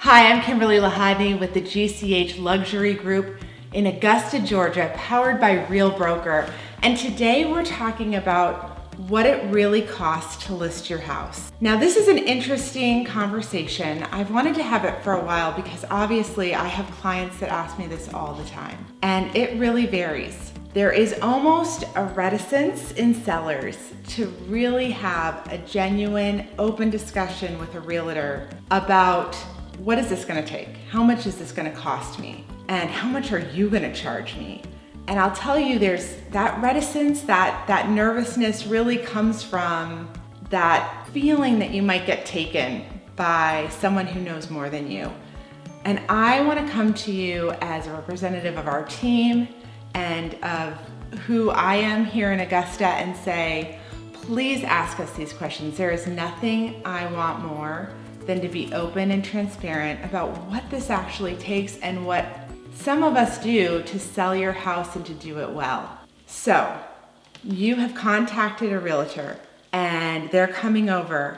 Hi, I'm Kimberly Lahadney with the GCH Luxury Group in Augusta, Georgia, powered by Real Broker. And today we're talking about what it really costs to list your house. Now, this is an interesting conversation. I've wanted to have it for a while because obviously I have clients that ask me this all the time, and it really varies. There is almost a reticence in sellers to really have a genuine, open discussion with a realtor about what is this gonna take? How much is this gonna cost me? And how much are you gonna charge me? And I'll tell you, there's that reticence, that nervousness really comes from that feeling that you might get taken by someone who knows more than you. And I wanna come to you as a representative of our team and of who I am here in Augusta and say, please ask us these questions. There is nothing I want more than to be open and transparent about what this actually takes and what some of us do to sell your house and to do it well. So, you have contacted a realtor and they're coming over,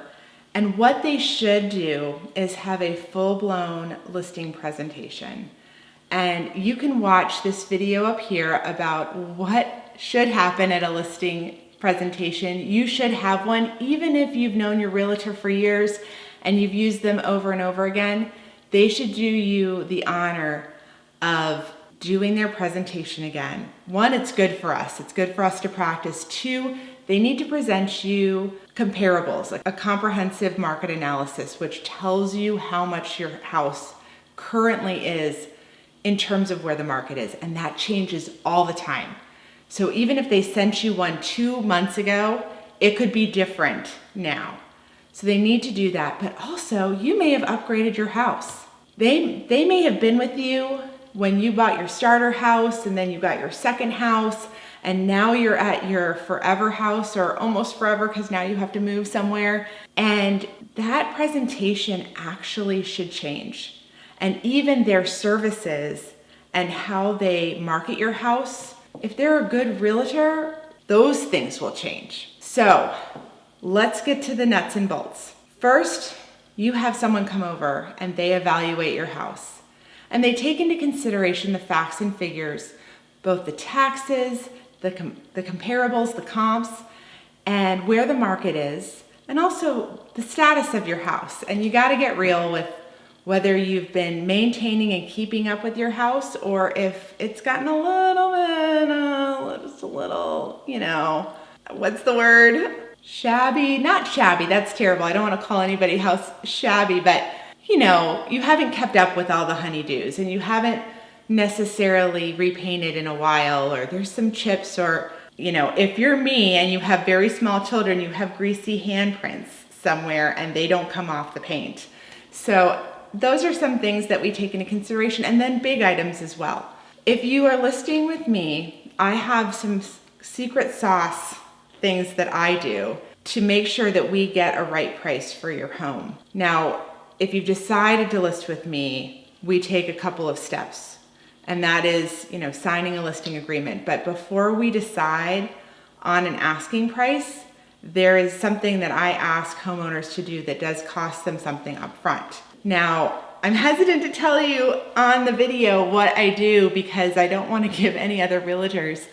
and what they should do is have a full-blown listing presentation. And you can watch this video up here about what should happen at a listing presentation. You should have one, even if you've known your realtor for years and you've used them over and over again. They should do you the honor of doing their presentation again. One, it's good for us. It's good for us to practice. Two, they need to present you comparables, like a comprehensive market analysis, which tells you how much your house currently is in terms of where the market is. And that changes all the time. So even if they sent you one 2 months ago, it could be different now. So they need to do that. But also, you may have upgraded your house. They may have been with you when you bought your starter house, and then you got your second house, and now you're at your forever house, or almost forever, because now you have to move somewhere. And that presentation actually should change. And even their services and how they market your house, if they're a good realtor, those things will change. So let's get to the nuts and bolts. First, you have someone come over and they evaluate your house. And they take into consideration the facts and figures, both the taxes, the comparables, the comps, and where the market is, and also the status of your house. And you gotta get real with whether you've been maintaining and keeping up with your house, or if it's gotten a little bit, just a little, what's the word? Shabby? Not shabby, that's terrible. I don't wanna call anybody's house shabby, but you haven't kept up with all the honeydews, and you haven't necessarily repainted in a while, or there's some chips, or, if you're me and you have very small children, you have greasy handprints somewhere and they don't come off the paint. So those are some things that we take into consideration, and then big items as well. If you are listing with me, I have some secret sauce things that I do to make sure that we get a right price for your home. Now, if you've decided to list with me, we take a couple of steps, and that is, signing a listing agreement. But before we decide on an asking price, there is something that I ask homeowners to do that does cost them something up front. Now, I'm hesitant to tell you on the video what I do because I don't want to give any other realtors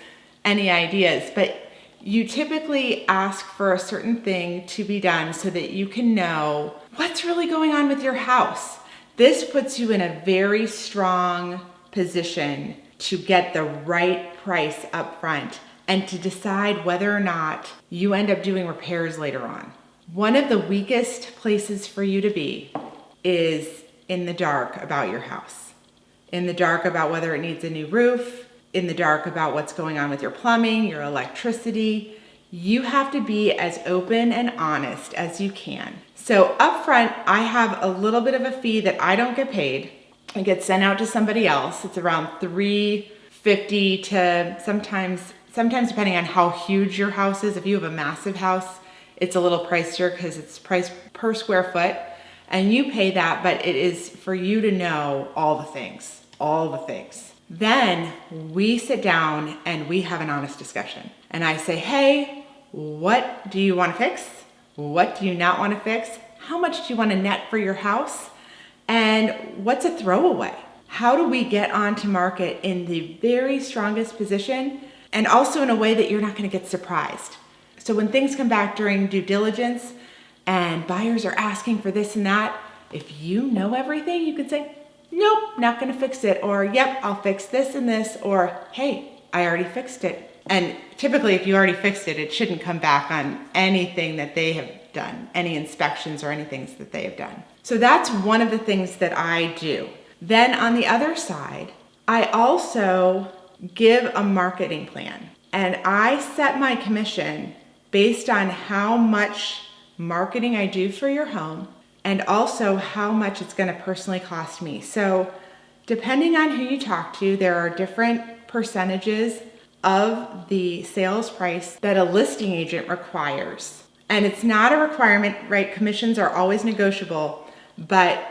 any ideas, but you typically ask for a certain thing to be done so that you can know what's really going on with your house. This puts you in a very strong position to get the right price up front and to decide whether or not you end up doing repairs later on. One of the weakest places for you to be is in the dark about your house. In the dark about whether it needs a new roof, in the dark about what's going on with your plumbing, your electricity. You have to be as open and honest as you can. So up front, I have a little bit of a fee that I don't get paid. It gets sent out to somebody else. It's around $350 to sometimes depending on how huge your house is. If you have a massive house, it's a little pricier because it's priced per square foot. And you pay that, but it is for you to know all the things. Then we sit down and we have an honest discussion. And I say, hey, what do you want to fix? What do you not want to fix? How much do you want to net for your house? And what's a throwaway? How do we get onto market in the very strongest position and also in a way that you're not going to get surprised? So when things come back during due diligence and buyers are asking for this and that, if you know everything, you could say, nope, not going to fix it. Or, yep, I'll fix this and this. Or, hey, I already fixed it. And typically, if you already fixed it, it shouldn't come back on anything that they have done, any inspections or anything that they have done. So that's one of the things that I do. Then on the other side, I also give a marketing plan. And I set my commission based on how much marketing I do for your home and also how much it's going to personally cost me. So depending on who you talk to, there are different percentages of the sales price that a listing agent requires. And it's not a requirement, right? Commissions are always negotiable, but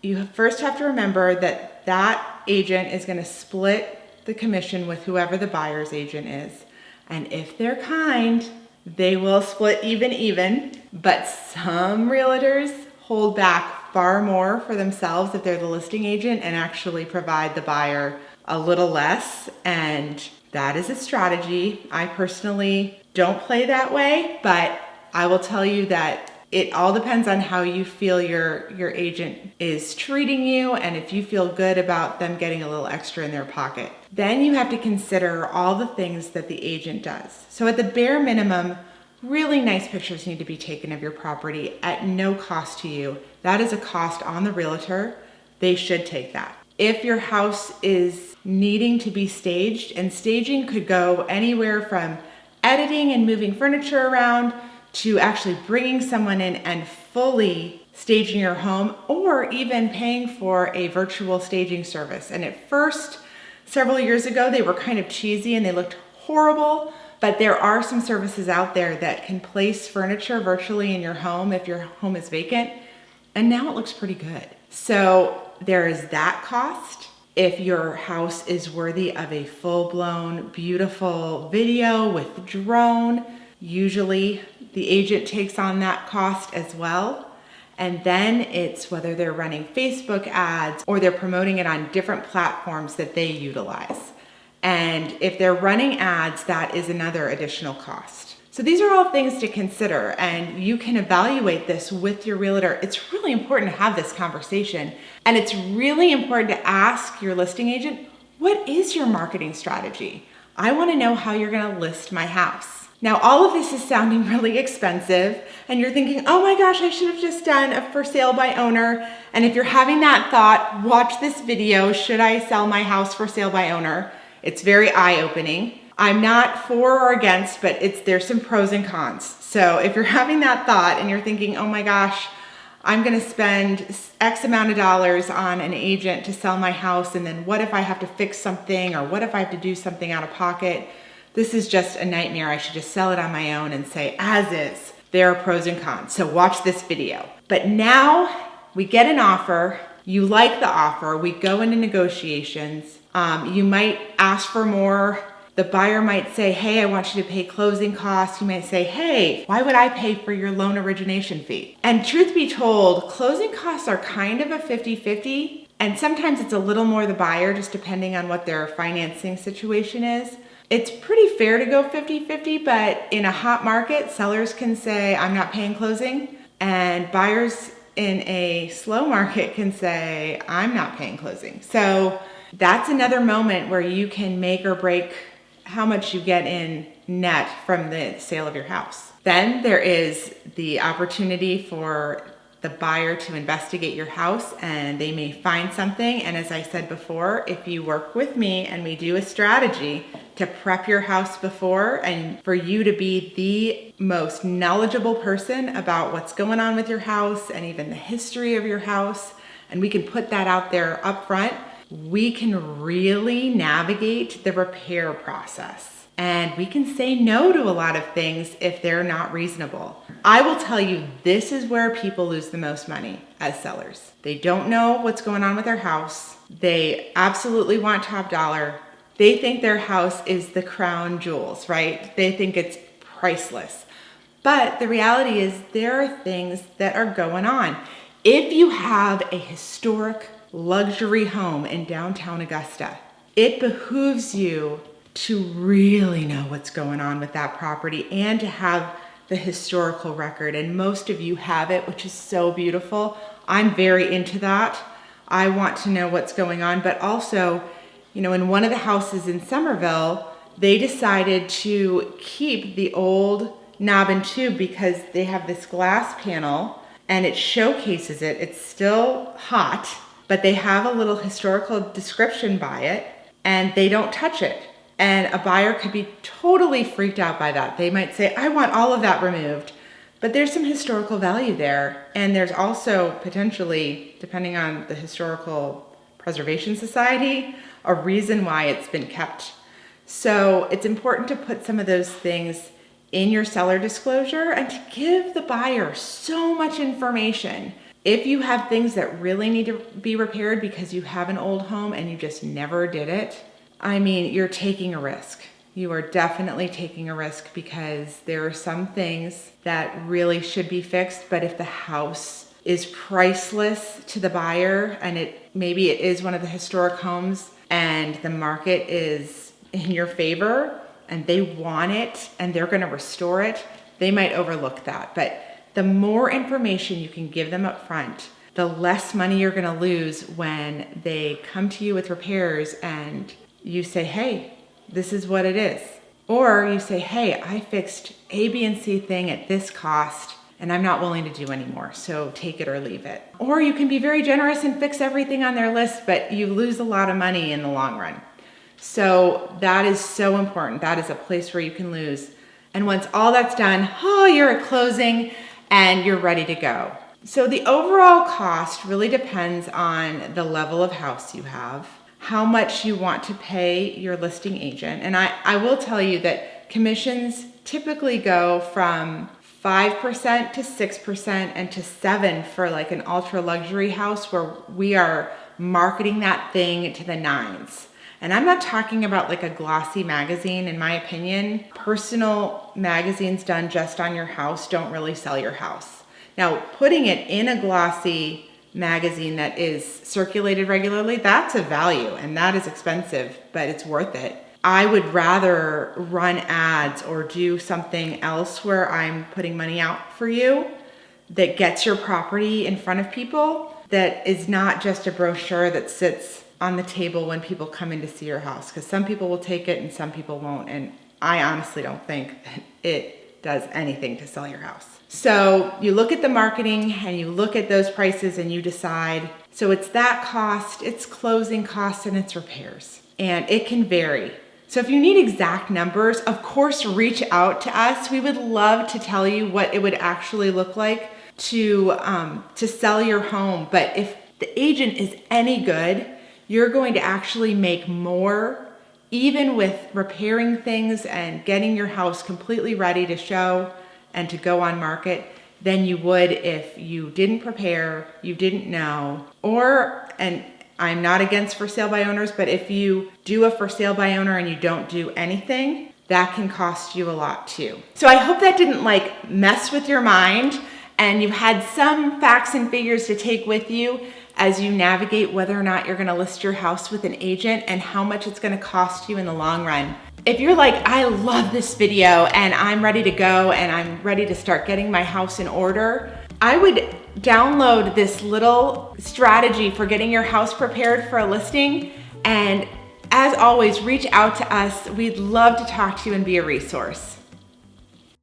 you first have to remember that that agent is going to split the commission with whoever the buyer's agent is. And if they're kind, they will split even, but some realtors hold back far more for themselves if they're the listing agent and actually provide the buyer a little less. And that is a strategy. I personally don't play that way, but I will tell you that it all depends on how you feel your agent is treating you and if you feel good about them getting a little extra in their pocket. Then you have to consider all the things that the agent does. So at the bare minimum, really nice pictures need to be taken of your property at no cost to you. That is a cost on the realtor. They should take that. If your house is needing to be staged, and staging could go anywhere from editing and moving furniture around to actually bringing someone in and fully staging your home, or even paying for a virtual staging service. And at first, several years ago, they were kind of cheesy and they looked horrible, but there are some services out there that can place furniture virtually in your home if your home is vacant, and now it looks pretty good. So there is that cost. If your house is worthy of a full-blown, beautiful video with drone, usually the agent takes on that cost as well. And then it's whether they're running Facebook ads or they're promoting it on different platforms that they utilize. And if they're running ads, that is another additional cost. So these are all things to consider, and you can evaluate this with your realtor. It's really important to have this conversation, and it's really important to ask your listing agent, what is your marketing strategy? I want to know how you're going to list my house. Now, all of this is sounding really expensive, and you're thinking, oh my gosh, I should have just done a for sale by owner. And if you're having that thought, watch this video, should I sell my house for sale by owner? It's very eye-opening. I'm not for or against, but there's some pros and cons. So if you're having that thought and you're thinking, oh my gosh, I'm gonna spend X amount of dollars on an agent to sell my house, and then what if I have to fix something, or what if I have to do something out of pocket? This is just a nightmare. I should just sell it on my own and say, as is. There are pros and cons, so watch this video. But now we get an offer, you like the offer, we go into negotiations. You might ask for more. The buyer might say, hey, I want you to pay closing costs. You might say, hey, why would I pay for your loan origination fee? And truth be told, closing costs are kind of a 50-50. And sometimes it's a little more the buyer, just depending on what their financing situation is. It's pretty fair to go 50-50, but in a hot market, sellers can say, I'm not paying closing. And buyers in a slow market can say, I'm not paying closing. So that's another moment where you can make or break how much you get in net from the sale of your house. Then there is the opportunity for the buyer to investigate your house, and they may find something. And as I said before, if you work with me and we do a strategy to prep your house before, and for you to be the most knowledgeable person about what's going on with your house and even the history of your house, and we can put that out there up front, we can really navigate the repair process. And we can say no to a lot of things if they're not reasonable. I will tell you, this is where people lose the most money as sellers. They don't know what's going on with their house. They absolutely want top dollar. They think their house is the crown jewels, right? They think it's priceless. But the reality is there are things that are going on. If you have a historic luxury home in downtown Augusta, it behooves you to really know what's going on with that property and to have the historical record. And most of you have it, which is so beautiful. I'm very into that. I want to know what's going on, but also, in one of the houses in Somerville, they decided to keep the old knob and tube because they have this glass panel and it showcases it. It's still hot, but they have a little historical description by it and they don't touch it. And a buyer could be totally freaked out by that. They might say, I want all of that removed, but there's some historical value there. And there's also potentially, depending on the Historical Preservation Society, a reason why it's been kept. So it's important to put some of those things in your seller disclosure and to give the buyer so much information. If you have things that really need to be repaired because you have an old home and you just never did it, you're taking a risk. You are definitely taking a risk because there are some things that really should be fixed, but if the house is priceless to the buyer and maybe it is one of the historic homes and the market is in your favor and they want it and they're going to restore it, they might overlook that. But the more information you can give them up front, the less money you're going to lose when they come to you with repairs and you say, hey, this is what it is. Or you say, hey, I fixed A, B, and C thing at this cost and I'm not willing to do anymore, so take it or leave it. Or you can be very generous and fix everything on their list, but you lose a lot of money in the long run. So that is so important. That is a place where you can lose. And once all that's done, you're at closing and you're ready to go. So the overall cost really depends on the level of house you have, how much you want to pay your listing agent. And I will tell you that commissions typically go from 5% to 6% and to 7% for like an ultra luxury house where we are marketing that thing to the nines. And I'm not talking about like a glossy magazine. In my opinion, personal magazines done just on your house don't really sell your house. Now, putting it in a glossy magazine that is circulated regularly, that's a value and that is expensive, but it's worth it. I would rather run ads or do something else where I'm putting money out for you that gets your property in front of people, that is not just a brochure that sits on the table when people come in to see your house, because some people will take it and some people won't. And I honestly don't think that it does anything to sell your house. So you look at the marketing and you look at those prices and you decide, so it's that cost, it's closing costs, and it's repairs. And it can vary. So if you need exact numbers, of course, reach out to us. We would love to tell you what it would actually look like to sell your home. But if the agent is any good, you're going to actually make more, even with repairing things and getting your house completely ready to show and to go on market, than you would if you didn't prepare, you didn't know, and I'm not against for sale by owners, but if you do a for sale by owner and you don't do anything, that can cost you a lot too. So I hope that didn't mess with your mind and you had some facts and figures to take with you as you navigate whether or not you're gonna list your house with an agent and how much it's gonna cost you in the long run. If you're like, I love this video and I'm ready to go and I'm ready to start getting my house in order, I would download this little strategy for getting your house prepared for a listing. And as always, reach out to us. We'd love to talk to you and be a resource.